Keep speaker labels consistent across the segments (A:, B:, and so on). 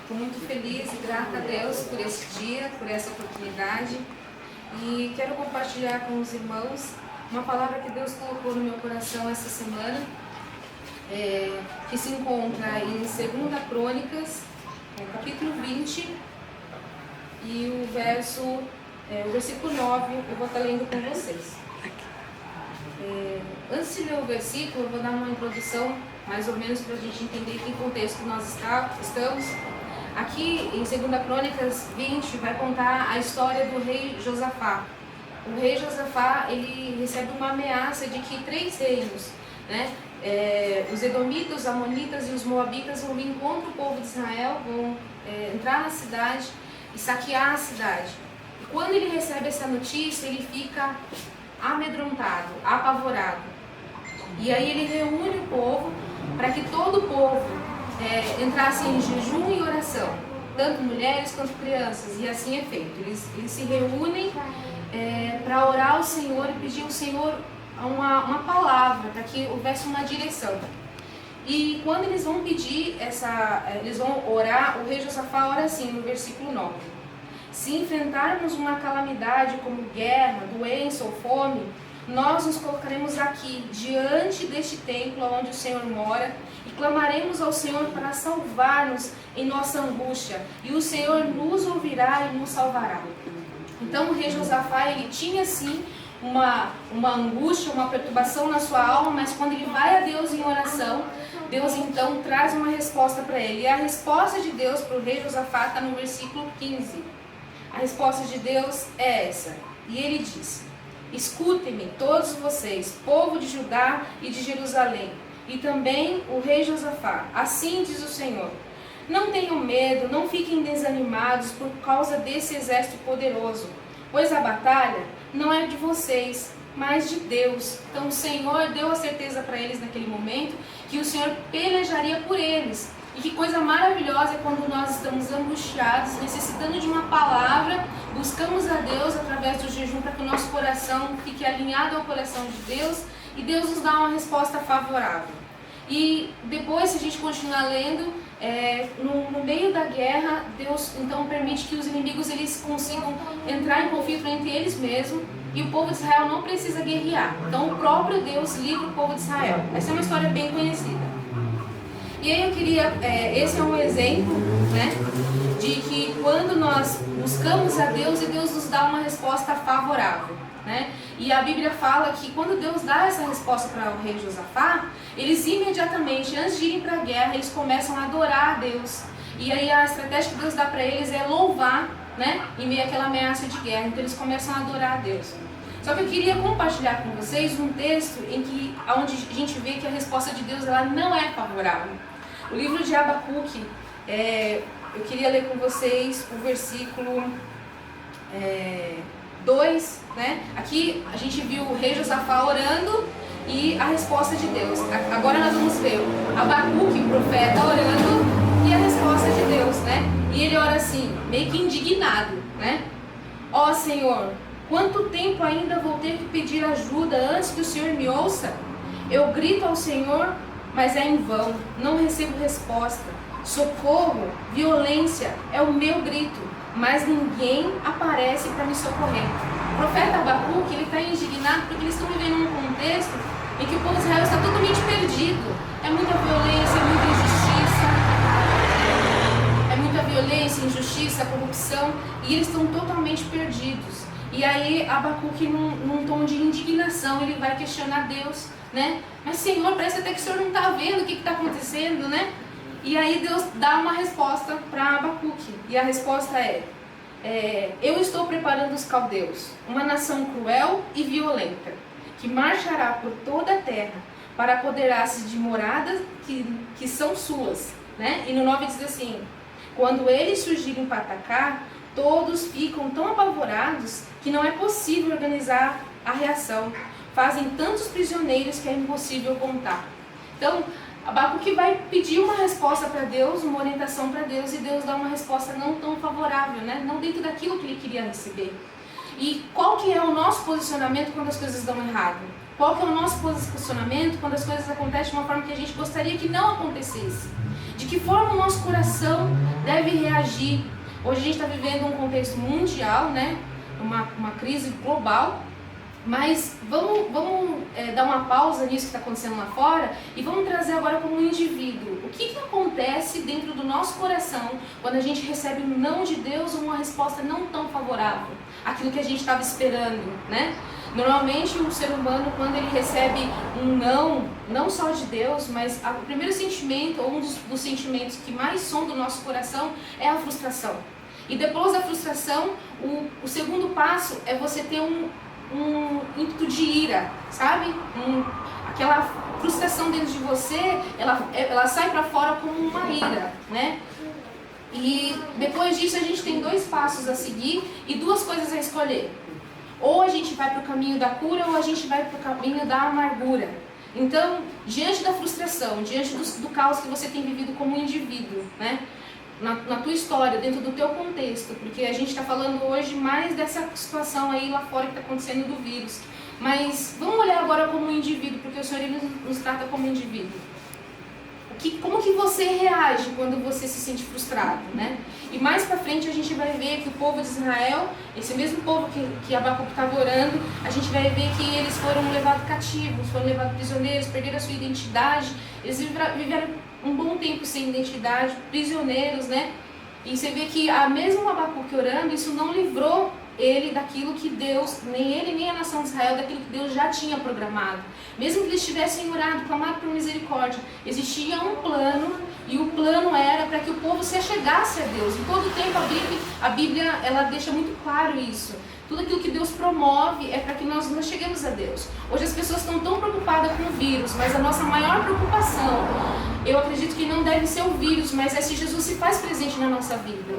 A: Estou muito feliz e grata a Deus por esse dia, por essa oportunidade. E quero compartilhar com os irmãos uma palavra que Deus colocou no meu coração essa semana, que se encontra em 2 Crônicas, capítulo 20, e o versículo 9, eu vou estar lendo com vocês. Antes de ler o versículo, eu vou dar uma introdução, mais ou menos, para a gente entender em que contexto nós estamos. Aqui em 2 Crônicas 20 vai contar a história do rei Josafá. O rei Josafá, ele recebe uma ameaça de que 3 reinos, os edomitas, os amonitas e os moabitas vão vir contra o povo de Israel, vão entrar na cidade e saquear a cidade. E quando ele recebe essa notícia, ele fica amedrontado, apavorado. E aí ele reúne o povo para que todo o povo entrasse em jejum e oração, tanto mulheres quanto crianças, e assim é feito. Eles se reúnem para orar ao Senhor e pedir ao Senhor uma palavra, para que houvesse uma direção. E quando eles vão pedir eles vão orar, o rei Josafá ora assim no versículo 9: se enfrentarmos uma calamidade como guerra, doença ou fome, nós nos colocaremos aqui, diante deste templo onde o Senhor mora, e clamaremos ao Senhor para salvar-nos em nossa angústia, e o Senhor nos ouvirá e nos salvará. Então o rei Josafá, ele tinha sim uma angústia, uma perturbação na sua alma, mas quando ele vai a Deus em oração, Deus então traz uma resposta para ele. E a resposta de Deus para o rei Josafá está no versículo 15. A resposta de Deus é essa, e ele diz: escutem-me todos vocês, povo de Judá e de Jerusalém, e também o rei Josafá, assim diz o Senhor: não tenham medo, não fiquem desanimados por causa desse exército poderoso, pois a batalha não é de vocês, mas de Deus. Então o Senhor deu a certeza para eles naquele momento que o Senhor pelejaria por eles. E que coisa maravilhosa é quando nós estamos angustiados, necessitando de uma palavra, buscamos a Deus através do jejum para que o nosso coração fique alinhado ao coração de Deus e Deus nos dá uma resposta favorável. E depois, se a gente continuar lendo, no meio da guerra, Deus então permite que os inimigos eles consigam entrar em conflito entre eles mesmos e o povo de Israel não precisa guerrear. Então o próprio Deus livra o povo de Israel. Essa é uma história bem conhecida. E aí eu queria, esse é um exemplo, de que quando nós buscamos a Deus e Deus nos dá uma resposta favorável, E a Bíblia fala que quando Deus dá essa resposta para o rei Josafá, eles imediatamente, antes de irem para a guerra, eles começam a adorar a Deus. E aí a estratégia que Deus dá para eles é louvar, em meio àquela ameaça de guerra. Então eles começam a adorar a Deus. Só que eu queria compartilhar com vocês um texto onde a gente vê que a resposta de Deus ela não é favorável. O livro de Abacuque, eu queria ler com vocês o versículo 2, Aqui a gente viu o rei Josafá orando e a resposta de Deus. Agora nós vamos ver Abacuque, o profeta, orando e a resposta de Deus, E ele ora assim, meio que indignado, Ó Senhor, quanto tempo ainda vou ter que pedir ajuda antes que o Senhor me ouça? Eu grito ao Senhor, mas é em vão, não recebo resposta. Socorro, violência, é o meu grito, mas ninguém aparece para me socorrer. O profeta Abacuque, ele está indignado porque eles estão vivendo num contexto em que o povo de Israel está totalmente perdido. É muita violência, é muita violência, injustiça, corrupção, e eles estão totalmente perdidos. E aí Abacuque, num tom de indignação, ele vai questionar Deus, Mas Senhor, parece até que o Senhor não está vendo o que está acontecendo, E aí Deus dá uma resposta para Abacuque, e a resposta eu estou preparando os caldeus, uma nação cruel e violenta, que marchará por toda a terra para apoderar-se de moradas que são suas, E no 9 diz assim: quando eles surgirem para atacar, todos ficam tão apavorados que não é possível organizar a reação. Fazem tantos prisioneiros que é impossível contar. Então, Abacuque vai pedir uma resposta para Deus, uma orientação para Deus, e Deus dá uma resposta não tão favorável, não dentro daquilo que ele queria receber. E qual que é o nosso posicionamento quando as coisas dão errado? Qual que é o nosso posicionamento quando as coisas acontecem de uma forma que a gente gostaria que não acontecesse? De que forma o nosso coração deve reagir. Hoje a gente está vivendo um contexto mundial, né? Uma crise global. Mas vamos dar uma pausa nisso que está acontecendo lá fora e vamos trazer agora como um indivíduo. O que acontece dentro do nosso coração quando a gente recebe um não de Deus ou uma resposta não tão favorável àquilo que a gente estava esperando, né? Normalmente um ser humano, quando ele recebe um não só de Deus, mas o primeiro sentimento, ou um dos sentimentos que mais som do nosso coração é a frustração. E depois da frustração, o segundo passo é você ter um ímpeto de ira, sabe? Aquela frustração dentro de você, ela sai para fora como uma ira, né? E depois disso a gente tem 2 passos a seguir e 2 coisas a escolher. Ou a gente vai para o caminho da cura ou a gente vai para o caminho da amargura. Então, diante da frustração, diante do caos que você tem vivido como indivíduo, né? Na tua história, dentro do teu contexto, porque a gente está falando hoje mais dessa situação aí lá fora que está acontecendo do vírus. Mas vamos olhar agora como um indivíduo, porque o Senhor ele nos trata como indivíduo. Como que você reage quando você se sente frustrado, né? E mais pra frente a gente vai ver que o povo de Israel, esse mesmo povo que Abacuque estava orando, a gente vai ver que eles foram levados cativos, foram levados prisioneiros, perderam a sua identidade, eles viveram um bom tempo sem identidade, prisioneiros, né? E você vê que a mesma Abacuque orando, isso não livrou ele daquilo que Deus, nem ele nem a nação de Israel, daquilo que Deus já tinha programado. Mesmo que eles tivessem orado, clamado por misericórdia, existia um plano, e o plano era para que o povo se achegasse a Deus. Em todo tempo a Bíblia ela deixa muito claro isso. Tudo aquilo que Deus promove é para que nós nos cheguemos a Deus. Hoje as pessoas estão tão preocupadas com o vírus, mas a nossa maior preocupação, eu acredito que não deve ser o vírus, mas é se Jesus se faz presente na nossa vida.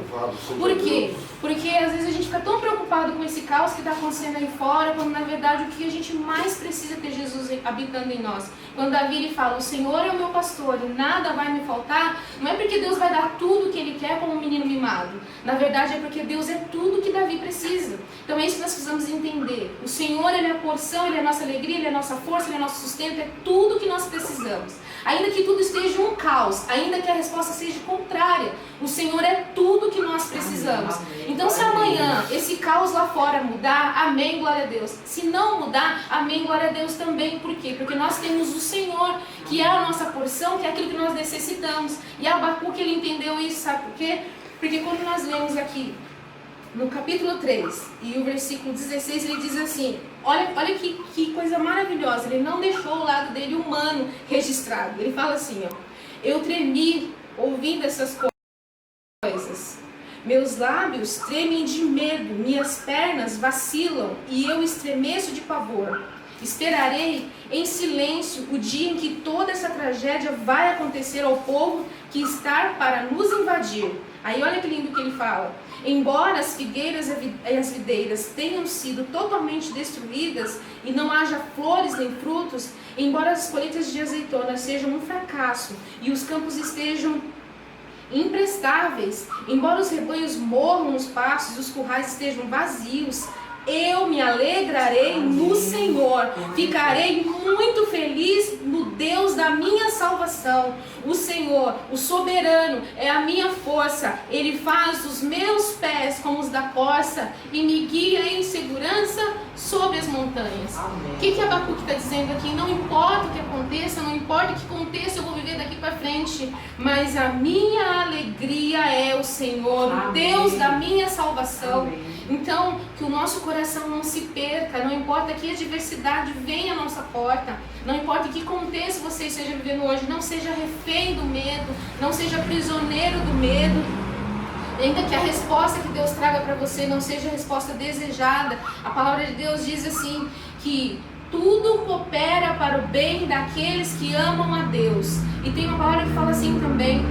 A: Por quê? Porque às vezes a gente fica tão preocupado com esse caos que está acontecendo aí fora, quando na verdade o que a gente mais precisa é ter Jesus habitando em nós. Quando Davi ele fala, o Senhor é o meu pastor e nada vai me faltar, não é porque Deus vai dar tudo o que Ele quer como um menino mimado. Na verdade é porque Deus é tudo que Davi precisa. Então é isso que nós precisamos entender. O Senhor ele é a porção, Ele é a nossa alegria, Ele é a nossa força, Ele é o nosso sustento, é tudo que nós precisamos. Ainda que tudo esteja um caos, ainda que a resposta seja contrária, o Senhor é tudo que nós precisamos. Então se amanhã esse caos lá fora mudar, amém, glória a Deus. Se não mudar, amém, glória a Deus também. Por quê? Porque nós temos o Senhor, que é a nossa porção, que é aquilo que nós necessitamos. E Abacuque ele entendeu isso, sabe por quê? Porque quando nós lemos aqui, no capítulo 3, e o versículo 16, ele diz assim, olha que coisa maravilhosa, ele não deixou o lado dele humano registrado. Ele fala assim, ó, eu tremi ouvindo essas coisas, meus lábios tremem de medo, minhas pernas vacilam e eu estremeço de pavor. Esperarei em silêncio o dia em que toda essa tragédia vai acontecer ao povo que está para nos invadir. Aí olha que lindo que ele fala. Embora as figueiras e as videiras tenham sido totalmente destruídas e não haja flores nem frutos, embora as colheitas de azeitona sejam um fracasso e os campos estejam imprestáveis, embora os rebanhos morram nos pastos e os currais estejam vazios, eu me alegrarei no Senhor, ficarei muito feliz no Deus da minha salvação. O Senhor, o soberano, é a minha força. Ele faz os meus pés como os da corça e me guia em segurança sobre as montanhas. O que Abacuque está dizendo aqui? Não importa o que aconteça, não importa o que aconteça, eu vou viver daqui para frente, mas a minha alegria é o Senhor, o Deus da minha salvação.
B: Amém.
A: Então, que o nosso coração não se perca, não importa que adversidade venha à nossa porta, não importa que contexto você esteja vivendo hoje, não seja refém do medo, não seja prisioneiro do medo, ainda que a resposta que Deus traga para você não seja a resposta desejada. A palavra de Deus diz assim, que tudo coopera para o bem daqueles que amam a Deus. E tem uma palavra que fala assim também,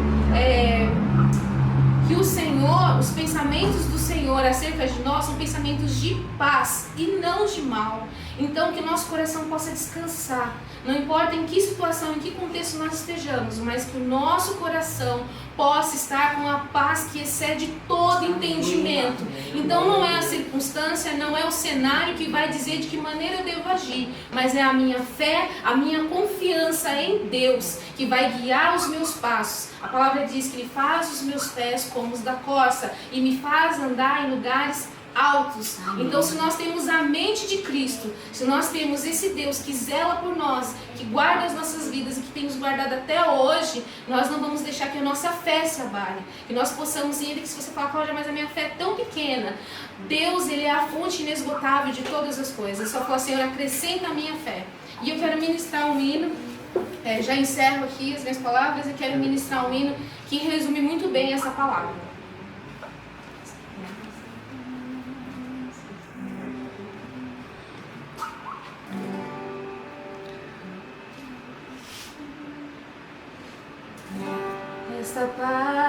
A: que o Senhor, os pensamentos do Senhor acerca de nós são pensamentos de paz e não de mal. Então que o nosso coração possa descansar, não importa em que situação, em que contexto nós estejamos, mas que o nosso coração possa estar com a paz que excede todo entendimento. Então não é a circunstância, não é o cenário que vai dizer de que maneira eu devo agir, mas é a minha fé, a minha confiança em Deus que vai guiar os meus passos. A palavra diz que Ele faz os meus pés como os da corça e me faz andar em lugares altos. Então, se nós temos a mente de Cristo, se nós temos esse Deus que zela por nós, que guarda as nossas vidas e que tem nos guardado até hoje, nós não vamos deixar que a nossa fé se abale. Que nós possamos ir, que se você falar, Cláudia, mas a minha fé é tão pequena. Deus, Ele é a fonte inesgotável de todas as coisas. Só fala, Senhor, acrescenta a minha fé. E eu quero ministrar um hino, já encerro aqui as minhas palavras e quero ministrar um hino que resume muito bem essa palavra. Esta paz